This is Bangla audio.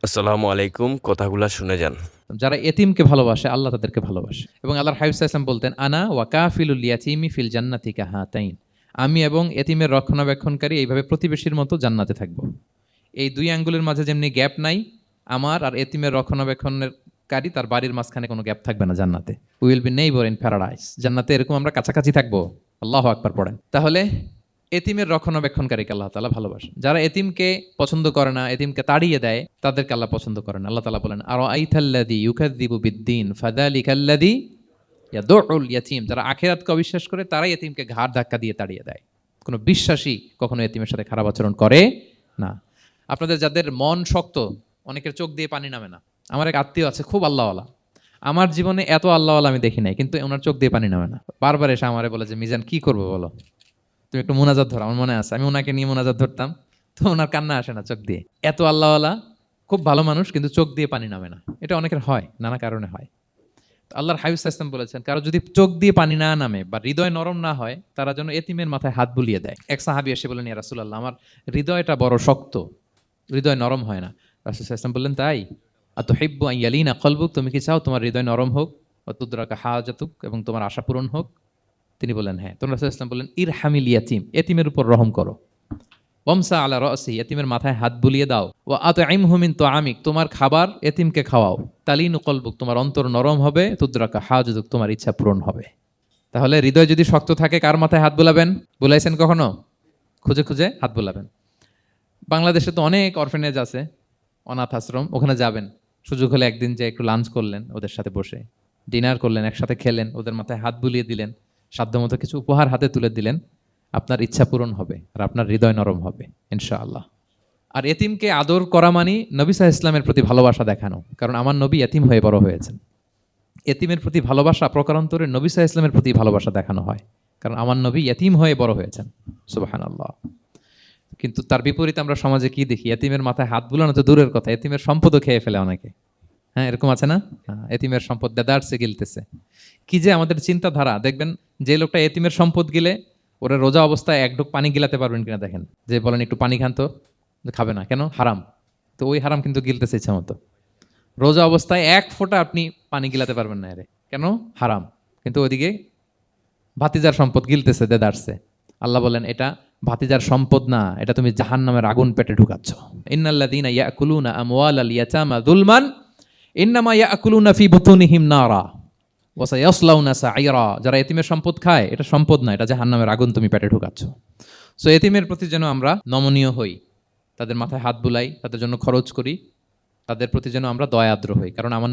আসসালামু আলাইকুম। কথাগুলা শুনে যান। যারা এতিমকে ভালোবাসে আল্লাহ তাদেরকে ভালোবাসে। এবং আল্লাহর হাবিব সাল্লাল্লাহু আলাইহি ওয়াসাল্লাম বলতেন, আনা ওয়া কাফিলুল ইয়াতীমি ফিল জান্নাতি কাহাতাইন। আমি এবং এতিমের রক্ষণাবেক্ষণকারী এইভাবে প্রতিবেশীর মতো জান্নাতে থাকব। এই দুই আঙ্গুলের মাঝে যেমনি গ্যাপ নাই, আমার আর এতিমের রক্ষণাবেক্ষণের কারী তার বাড়ির মাঝখানে কোনো গ্যাপ থাকবে না জান্নাতে। We will be neighbour in paradise. জান্নাতে এরকম আমরা কাছাকাছি থাকবো। আল্লাহু আকবার পড়েন। তাহলে এতিমের রক্ষণাবেক্ষণকারীকে আল্লাহ তাআলা ভালোবাসেন। যারা এতিমকে পছন্দ করে না, এতিমকে তাড়িয়ে দেয়, তাদেরকে আল্লাহ পছন্দ করেন। আল্লাহ তাআলা বলেন, আরাআইতাল্লাযী ইউকাযযিবু বিদ্দীন ফাযালিকাল্লাযী ইয়াদুউল ইয়াতীম। যারা আখিরাতকে অবিশ্বাস করে তারাই এতিমকে ঘাড় ধাক্কা দিয়ে তাড়িয়ে দেয়। কোনো বিশ্বাসী কখনো এতিমের সাথে খারাপ আচরণ করে না। আপনাদের যাদের মন শক্ত, অনেকের চোখ দিয়ে পানি নামে না। আমার এক আত্মীয় আছে খুব আল্লাহওয়ালা। আমার জীবনে এত আল্লাহওয়ালা আমি দেখি নাই, কিন্তু ওনার চোখ দিয়ে পানি নামে না। বারবার এসে আমারে বলে যে, মিজান কি করবো বলো, তুমি একটু মোনাজাত ধরো। আমার মনে আছে আমি ওনাকে নিয়ে মোনাজাত ধরতাম, তো ওনার কান্না আসে না চোখ দিয়ে। এত আল্লাহওয়ালা, খুব ভালো মানুষ, কিন্তু চোখ দিয়ে পানি নামে না। এটা অনেকের হয়, নানা কারণে হয়। তো আল্লাহর হাবিব সাল্লাল্লাহু আলাইহি ওয়াসাল্লাম বলেছেন, কারো যদি চোখ দিয়ে পানি না নামে বা হৃদয় নরম না হয়, তারা যেন এতিমের মাথায় হাত বুলিয়ে দেয়। এক সাহাবী এসে বললেন, ইয়া রাসূলুল্লাহ, আমার হৃদয়টা বড় শক্ত, হৃদয় নরম হয় না। রাসূল সাল্লাল্লাহু আলাইহি ওয়াসাল্লাম বললেন, তাই? আতুহিব্বু আন ইয়ালিনা কলবুক, তুমি কি চাও তোমার হৃদয় নরম হোক, ওয়া তুদরাকা হাজাতুক, এবং তোমার আশা পূরণ হোক? তিনি বললেন, হ্যাঁ। তখন রাসূল সাল্লাল্লাহু আলাইহি ওয়াসাল্লাম বললেন, ইরহামিল ইয়াতীম, এতিমের উপর রহম করো। ওয়ামসা আলা রাসি, এতিমের মাথায় হাত বুলিয়ে দাও। ওয়া আতইমহু মিন তুআমিক, তোমার খাবার এতিমকে খাওয়াও। তালিনু কলবুক, তোমার অন্তর নরম হবে। তুদরাকা হাজাতুক, তোমার ইচ্ছা পূরণ হবে। তাহলে হৃদয় যদি শক্ত থাকে, কার মাথায় হাত বুলাবেন? বুলাইছেন কখনো? খুঁজে খুঁজে হাত বুলাবেন। বাংলাদেশে তো অনেক অরফেনেজ আছে, অনাথ আশ্রম, ওখানে যাবেন। সুযোগ হলে একদিন যে একটু লাঞ্চ করলেন ওদের সাথে বসে, ডিনার করলেন, একসাথে খেলেন, ওদের মাথায় হাত বুলিয়ে দিলেন, সাধ্যমতো কিছু উপহার হাতে তুলে দিলেন, আপনার ইচ্ছা পূরণ হবে আর আপনার হৃদয় নরম হবে ইনশাআল্লাহ। আর এতিমকে আদর করা মানি নবী সাল্লাল্লাহু ইসলামের প্রতি ভালোবাসা দেখানো। কারণ আমার নবী এতিম হয়ে বড় হয়েছেন। এতিমের প্রতি ভালোবাসা প্রকারান্তরে নবী সাল্লাল্লাহু ইসলামের প্রতি ভালোবাসা দেখানো হয়। কারণ আমার নবী এতিম হয়ে বড় হয়েছেন। সুবহানাল্লাহ। কিন্তু তার বিপরীতে আমরা সমাজে কি দেখি? এতিমের মাথায় হাত বুলানো তো দূরের কথা, এতিমের সম্পদও খেয়ে ফেলে অনেকে। হ্যাঁ, এরকম আছে না? এতিমের সম্পদ দেদারসে গিলতেছে। কি যে আমাদের চিন্তাধারা! দেখবেন যে লোকটা এতিমের সম্পদ গিলে, ওরা রোজা অবস্থায় এক ঢোক পানি গিলাতে পারবেন কিনা দেখেন। যে বলেন একটু পানি খান তো, খাবে না কেন? হারাম। তো ওই হারাম কিন্তু গিলতেছে ইচ্ছা মতো। রোজা অবস্থায় এক ফোঁটা আপনি পানি গিলাতে পারবেন না, এরে কেন? হারাম। কিন্তু ওইদিকে ভাতিজার সম্পদ গিলতেছে দেদারসে। আল্লাহ বলেন, এটা ভাতিজার সম্পদ না, এটা তুমি জাহান্নামের আগুন পেটে ঢুকাচ্ছ। ইন্নাল্লাযীনা ইয়াকুলুনা আমওয়ালাল ইয়াতামা যুলমান ইন্নামা ইয়াকুলুনা ফি বুতুনিহিম নারা ওয়া সায়াসলাউনা সাইরা। যারা এতিমের সম্পদ খায়, এটা সম্পদ না, এটা জাহান্নামের আগুন তুমি পেটে ঢুকাচ্ছ। সো এতিমের প্রতি যেন আমরা নমনীয় হই, তাদের মাথায় হাত বুলাই, তাদের জন্য খরচ করি, তাদের প্রতি যেন আমরা দয়াদ্র হই। কারণ আমার